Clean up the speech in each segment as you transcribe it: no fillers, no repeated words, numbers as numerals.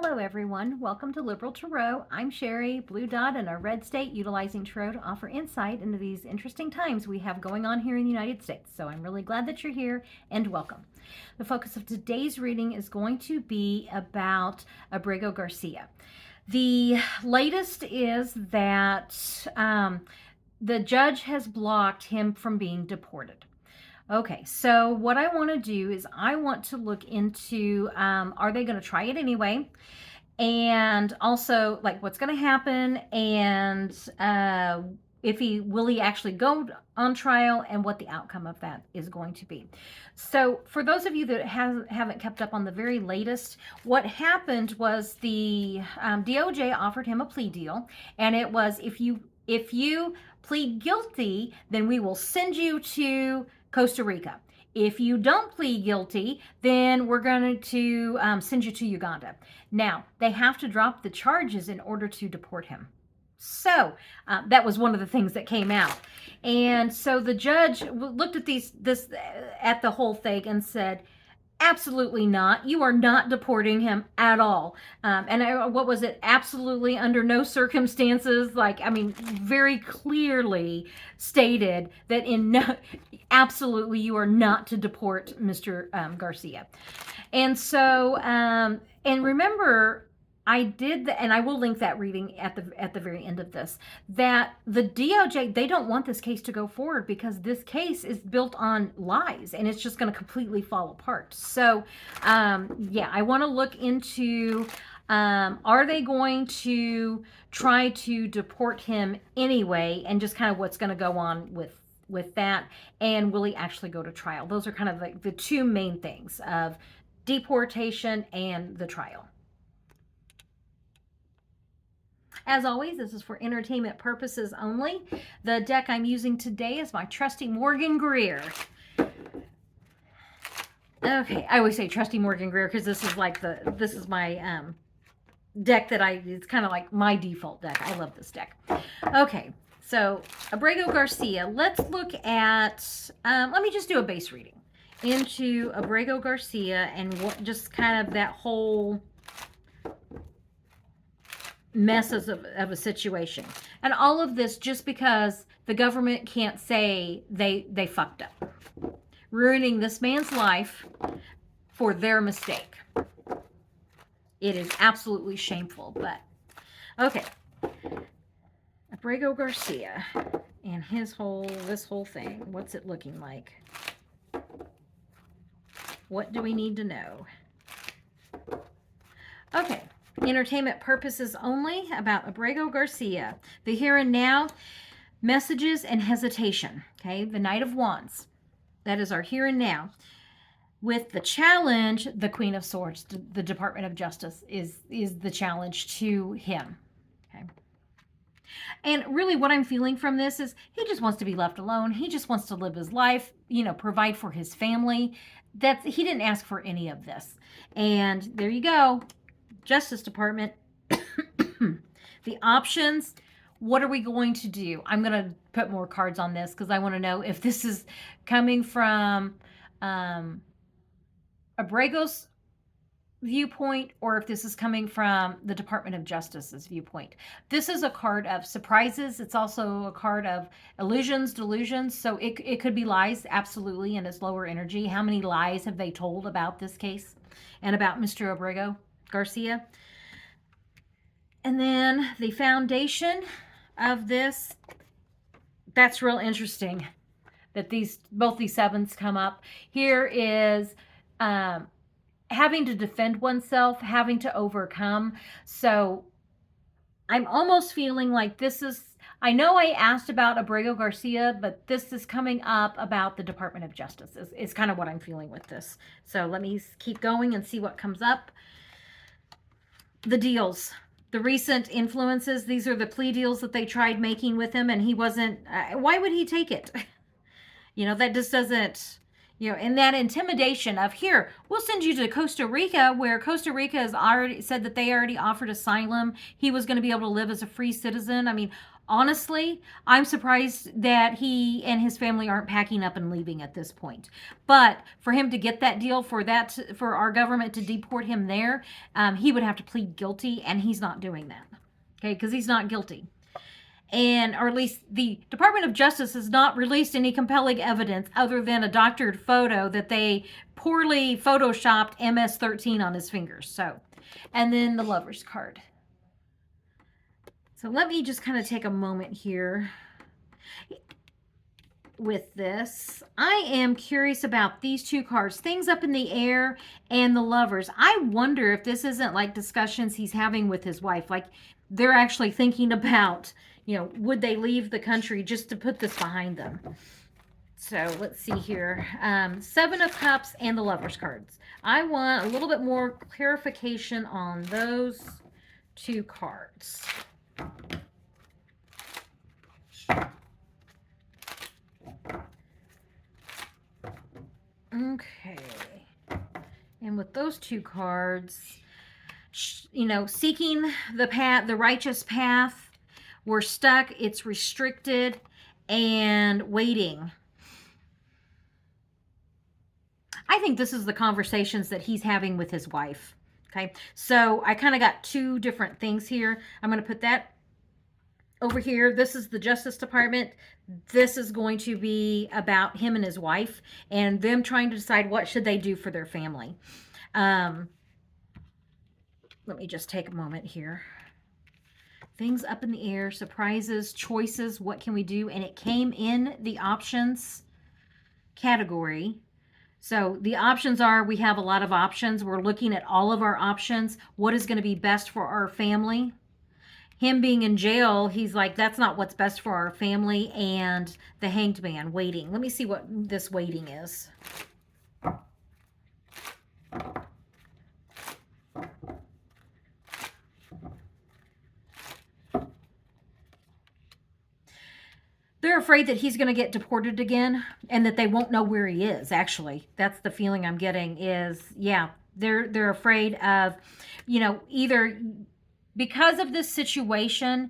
Hello everyone, welcome to Liberal Tarot. I'm Sherry, Blue Dot in our red state, utilizing Tarot to offer insight into these interesting times we have going on here in the United States. So I'm really glad that you're here and welcome. The focus of today's reading is going to be about Abrego Garcia. The latest is that the judge has blocked him from being deported. Okay, so what I want to do is I want to look into, are they going to try it anyway? And also, like, what's going to happen, and will he actually go on trial, and what the outcome of that is going to be. So for those of you that haven't kept up on the very latest, what happened was the DOJ offered him a plea deal, and it was if you plead guilty, then we will send you to Costa Rica. If you don't plead guilty, then we're going to send you to Uganda. Now, they have to drop the charges in order to deport him. So that was one of the things that came out. And so the judge looked at at the whole thing and said, absolutely not. You are not deporting him at all. What was it? Absolutely under no circumstances. Very clearly stated that absolutely you are not to deport Mr. Garcia. And so, and remember, I did, and I will link that reading at the very end of this, that the DOJ, they don't want this case to go forward because this case is built on lies and it's just going to completely fall apart. So, I want to look into, are they going to try to deport him anyway, and just kind of what's going to go on with that, and will he actually go to trial? Those are kind of like the two main things of deportation and the trial. As always, this is for entertainment purposes only. The deck I'm using today is my trusty Morgan Greer. Okay, I always say trusty Morgan Greer because this is my deck it's kind of like my default deck. I love this deck. Okay, so Abrego Garcia. Let's look at, let me just do a base reading into Abrego Garcia and what just kind of that whole messes of a situation, and all of this just because the government can't say they fucked up, ruining this man's life for their mistake. It is absolutely shameful. But okay, Abrego Garcia and this whole thing, what's it looking like? What do we need to know? Okay, entertainment purposes only about Abrego Garcia. The here and now, messages and hesitation. Okay, the Knight of Wands. That is our here and now. With the challenge, the Queen of Swords, the Department of Justice is the challenge to him. Okay. And really what I'm feeling from this is he just wants to be left alone. He just wants to live his life, provide for his family. He didn't ask for any of this. And there you go. Justice Department. The options, what are we going to do? I'm going to put more cards on this because I want to know if this is coming from Abrego's viewpoint or if this is coming from the Department of Justice's viewpoint. This is a card of surprises. It's also a card of illusions, delusions. So it could be lies, absolutely, and it's lower energy. How many lies have they told about this case and about Mr. Abrego Garcia? And then the foundation of this, that's real interesting that both these sevens come up. Here is having to defend oneself, having to overcome. So I'm almost feeling like this is, I know I asked about Abrego Garcia, but this is coming up about the Department of Justice is kind of what I'm feeling with this. So let me keep going and see what comes up. The deals, the recent influences, these are the plea deals that they tried making with him, and he wasn't, why would he take it? That just doesn't, and that intimidation of, here, we'll send you to Costa Rica, where Costa Rica has already said that they already offered asylum. He was going to be able to live as a free citizen. I mean, Honestly, I'm surprised that he and his family aren't packing up and leaving at this point. But for him to get that deal, for our government to deport him there, he would have to plead guilty, and he's not doing that. Okay, because he's not guilty. And or at least the Department of Justice has not released any compelling evidence other than a doctored photo that they poorly photoshopped MS-13 on his fingers. So, and then the lover's card. So let me just kind of take a moment here with this. I am curious about these two cards, things up in the air and the lovers. I wonder if this isn't like discussions he's having with his wife. Like they're actually thinking about, would they leave the country just to put this behind them? So let's see here. 7 of Cups and the Lover's cards. I want a little bit more clarification on those two cards. Okay. And with those two cards, seeking the path, the righteous path, we're stuck, it's restricted, and waiting. I think this is the conversations that he's having with his wife. Okay, so I kind of got two different things here. I'm going to put that over here. This is the Justice Department. This is going to be about him and his wife and them trying to decide what should they do for their family. Let me just take a moment here. Things up in the air, surprises, choices, what can we do? And it came in the options category. So the options are, we have a lot of options. We're looking at all of our options. What is going to be best for our family? Him being in jail, he's like, that's not what's best for our family. And the Hanged Man, waiting. Let me see what this waiting is. They're afraid that he's going to get deported again and that they won't know where he is, actually. That's the feeling I'm getting is, yeah, they're afraid of, either because of this situation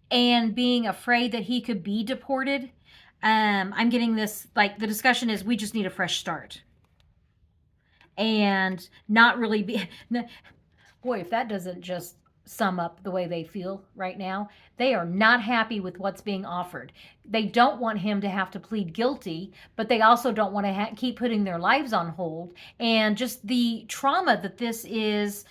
and being afraid that he could be deported. I'm getting this, like the discussion is we just need a fresh start. And not really be, boy, if that doesn't just sum up the way they feel right now. They are not happy with what's being offered. They don't want him to have to plead guilty, but they also don't want to keep putting their lives on hold. And just the trauma that this is,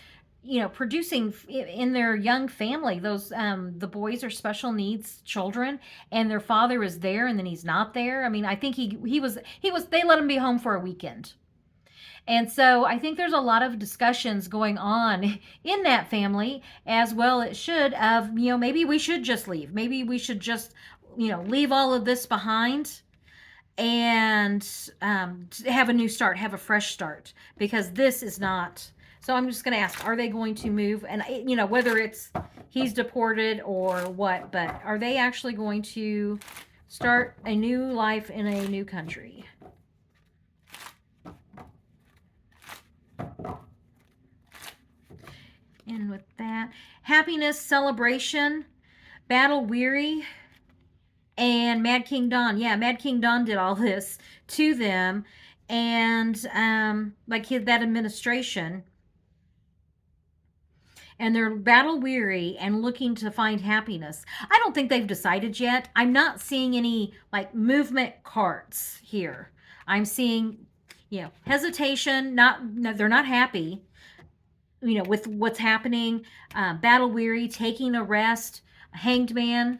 producing in their young family. Those the boys are special needs children, and their father is there, and then he's not there. I mean, I think he was. They let him be home for a weekend. And so I think there's a lot of discussions going on in that family as well. It should of, maybe we should just leave. Maybe we should just, leave all of this behind and have a new start, have a fresh start, because this is not. So I'm just going to ask, are they going to move? And, whether it's he's deported or what, but are they actually going to start a new life in a new country? And with that, happiness, celebration, battle weary, and Mad King Don. Yeah, Mad King Don did all this to them, and that administration. And they're battle weary and looking to find happiness. I don't think they've decided yet. I'm not seeing any movement cards here. I'm seeing, hesitation. They're not happy. With what's happening, battle weary, taking a rest, Hanged Man,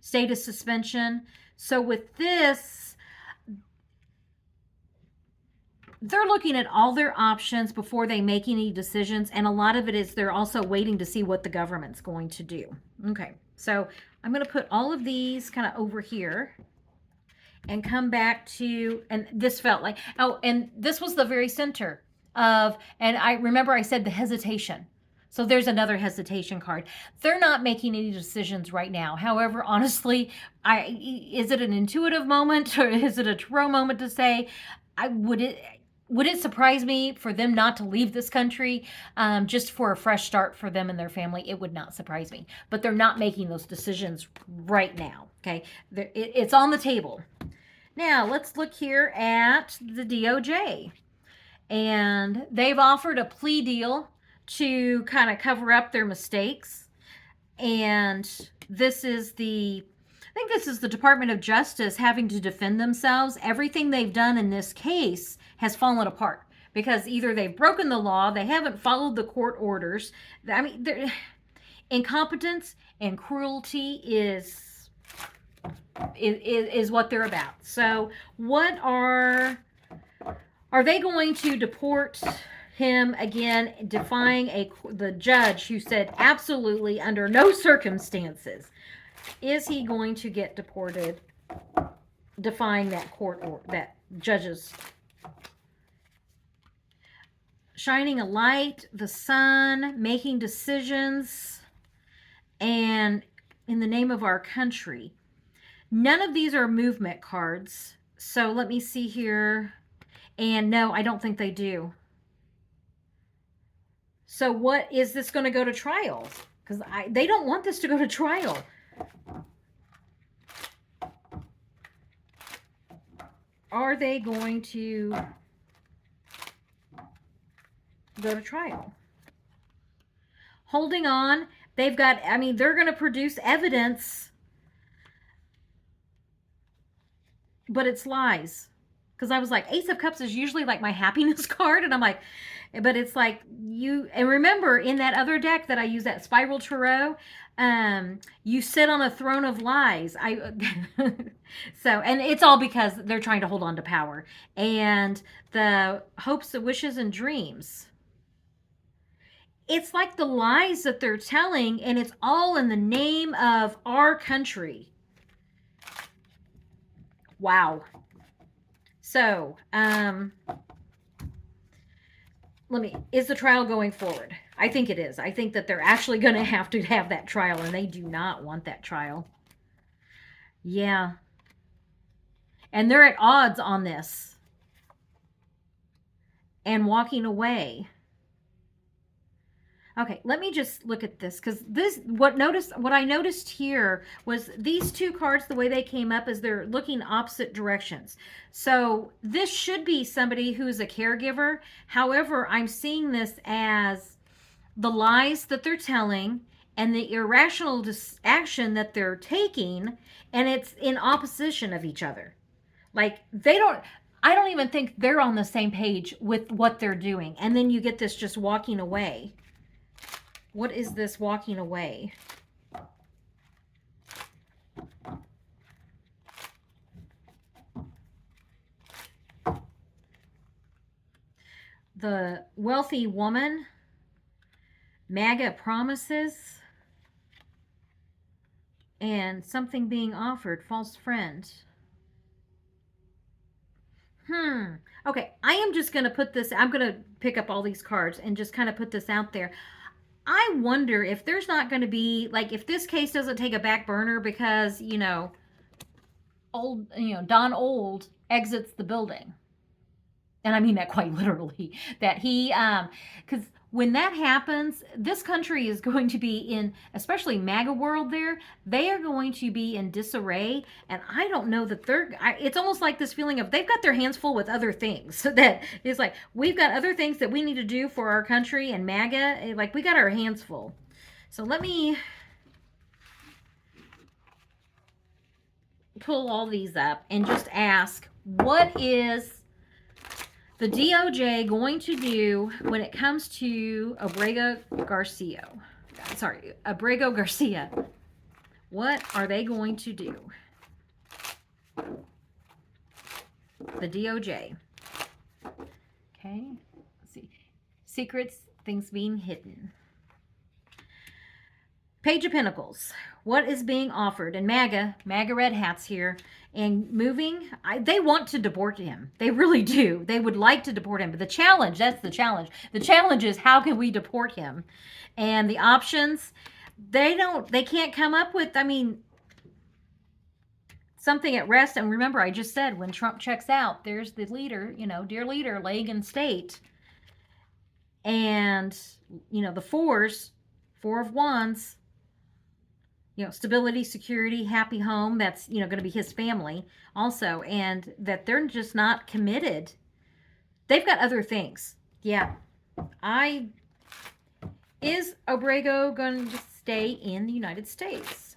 state of suspension. So with this, they're looking at all their options before they make any decisions, and a lot of it is they're also waiting to see what the government's going to do. Okay, so I'm going to put all of these kind of over here and come back to, and this felt like, and this was the very center of, and I remember I said the hesitation. So there's another hesitation card. They're not making any decisions right now. However, honestly, is it an intuitive moment or is it a tarot moment to say, would it surprise me for them not to leave this country, just for a fresh start for them and their family? It would not surprise me. But they're not making those decisions right now. Okay, it's on the table. Now let's look here at the DOJ, and they've offered a plea deal to kind of cover up their mistakes. And this is I think this is the Department of Justice having to defend themselves. Everything they've done in this case has fallen apart because either they've broken the law, they haven't followed the court orders. I mean, incompetence and cruelty is what they're about. So, what are they going to deport him again, defying the judge who said absolutely under no circumstances is he going to get deported, defying that court or that judge's shining a light, the sun, making decisions, and in the name of our country. None of these are movement cards. So let me see here. And no, I don't think they do. So what is this going to go to trial? Because they don't want this to go to trial. Are they going to go to trial? Holding on. They've got, I mean, they're going to produce evidence, but it's lies. Because I was like, Ace of Cups is usually like my happiness card. And I'm like, but it's like and remember in that other deck that I use, that Spiral Tarot, you sit on a throne of lies. So, and it's all because they're trying to hold on to power. And the hopes, the wishes, and dreams. It's like the lies that they're telling, and it's all in the name of our country. Wow. So, is the trial going forward? I think it is. I think that they're actually going to have that trial, and they do not want that trial. Yeah. And they're at odds on this. And walking away. Okay, let me just look at this, because what I noticed here was these two cards, the way they came up is they're looking opposite directions. So this should be somebody who's a caregiver. However, I'm seeing this as the lies that they're telling and the irrational action that they're taking, and it's in opposition of each other. Like I don't even think they're on the same page with what they're doing. And then you get this just walking away. What is this walking away? The wealthy woman, MAGA promises, and something being offered, false friend. Okay, I am just going to put this, I'm going to pick up all these cards and just kind of put this out there. I wonder if there's not going to be, like, if this case doesn't take a back burner because, Don Old exits the building. And I mean that quite literally. That he, because when that happens, this country is going to be in, especially MAGA world there, they are going to be in disarray. And I don't know that it's almost like this feeling of they've got their hands full with other things. So that it's like, we've got other things that we need to do for our country, and MAGA, like, we got our hands full. So let me pull all these up and just ask, what is the DOJ going to do when it comes to Abrego Garcia? Abrego Garcia. What are they going to do? The DOJ. Okay. Let's see. Secrets, things being hidden. Page of Pentacles. What is being offered? And MAGA red hats here. And moving, they want to deport him. They really do. They would like to deport him. But that's the challenge. The challenge is, how can we deport him? And the options, they can't come up with, something at rest. And remember, I just said when Trump checks out, there's the leader, dear leader, laying in state. And, the four of wands, stability, security, happy home. That's, going to be his family also. And that they're just not committed. They've got other things. Yeah. Is Abrego going to stay in the United States?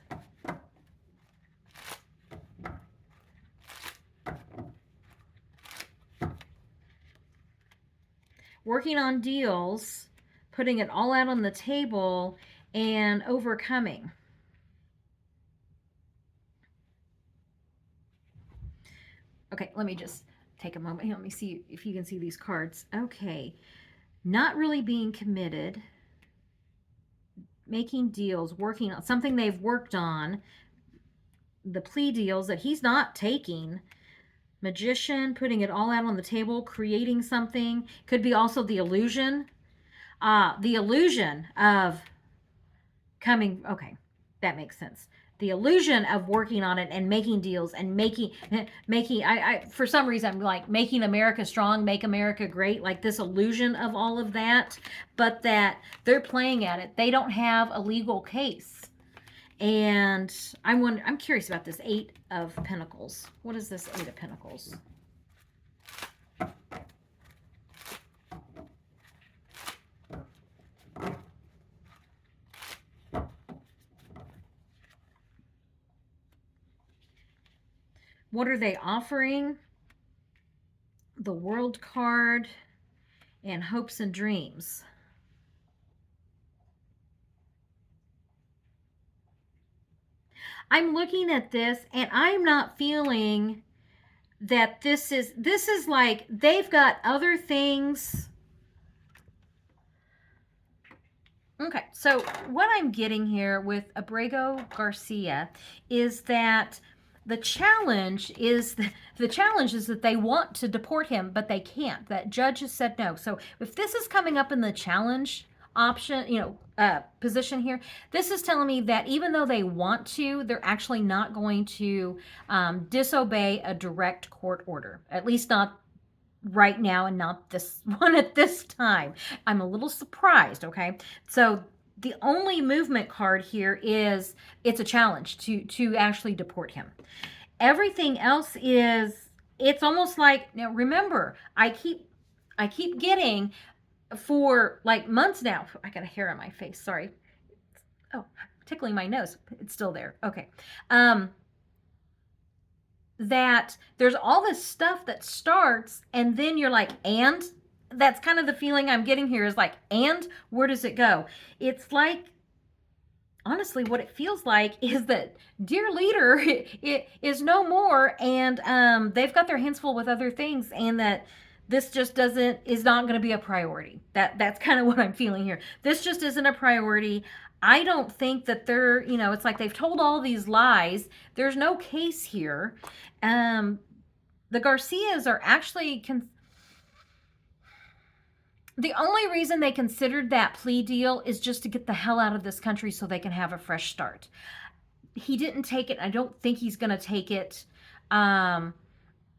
Working on deals, putting it all out on the table, and overcoming. Okay, let me just take a moment. Let me see if you can see these cards. Okay, not really being committed, making deals, working on something they've worked on, the plea deals that he's not taking. Magician, putting it all out on the table, creating something. Could be also the illusion. The illusion of coming. Okay, that makes sense. The illusion of working on it and making deals and making I for some reason I'm like making America strong, make America great, like this illusion of all of that, but that they're playing at it. They don't have a legal case. And I'm curious about this Eight of Pentacles. What is this Eight of Pentacles? What are they offering? The World card and hopes and dreams. I'm looking at this and I'm not feeling that this is like they've got other things. Okay, so what I'm getting here with Abrego Garcia is that the challenge is that they want to deport him, but they can't. That judge has said no. So if this is coming up in the challenge option, position here, this is telling me that even though they want to, they're actually not going to disobey a direct court order, at least not right now, and not this one at this time. I'm a little surprised. Okay, so the only movement card here is it's a challenge to actually deport him. Everything else is, it's almost like, now remember, I keep getting for like months now. I got a hair on my face, sorry. Oh, tickling my nose. It's still there. Okay. That there's all this stuff that starts and then you're like, and that's kind of the feeling I'm getting here is like, and where does it go? It's like, honestly, what it feels like is that dear leader it is no more, and they've got their hands full with other things, and that this just is not going to be a priority. That's kind of what I'm feeling here. This just isn't a priority. I don't think that they're, it's like they've told all these lies. There's no case here. The Garcias are actually the only reason they considered that plea deal is just to get the hell out of this country so they can have a fresh start. He didn't take it. I don't think he's going to take it,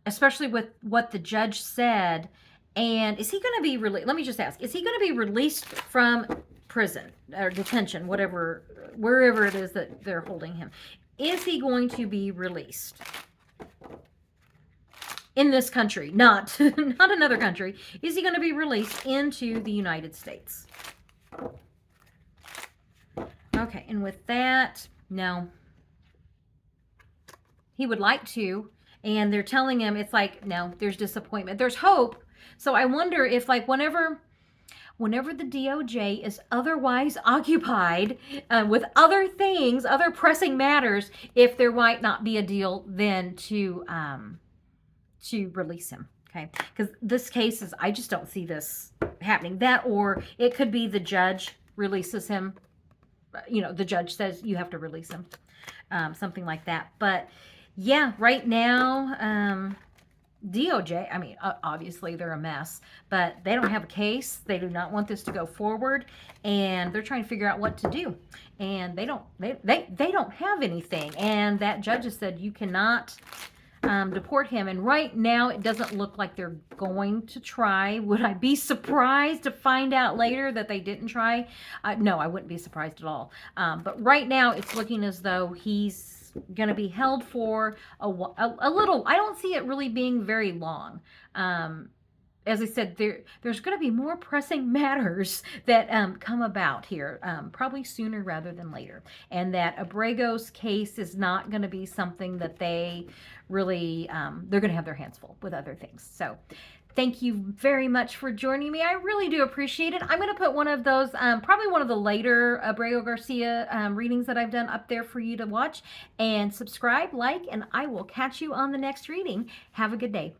especially with what the judge said. And is he going to be released? Let me just ask, is he going to be released from prison or detention, wherever it is that they're holding him? Is he going to be released? In this country, not another country. Is he going to be released into the United States? Okay, and with that, no. He would like to, and they're telling him, it's like, no, there's disappointment. There's hope. So I wonder if, like, whenever the DOJ is otherwise occupied with other things, other pressing matters, if there might not be a deal then to release him. Okay, because this case is, I just don't see this happening. That, or it could be the judge releases him. The judge says you have to release him, something like that. But yeah, right now, DOJ, I mean, obviously they're a mess, but they don't have a case. They do not want this to go forward, and they're trying to figure out what to do. And they don't have anything. And that judge has said you cannot deport him. And right now, it doesn't look like they're going to try. Would I be surprised to find out later that they didn't try? No, I wouldn't be surprised at all. But right now, it's looking as though he's going to be held for a little. I don't see it really being very long. As I said, there's going to be more pressing matters that come about here, probably sooner rather than later. And that Abrego's case is not going to be something that they really, they're going to have their hands full with other things. So thank you very much for joining me. I really do appreciate it. I'm going to put one of those, probably one of the later Abrego Garcia readings that I've done up there for you to watch. And subscribe, like, and I will catch you on the next reading. Have a good day.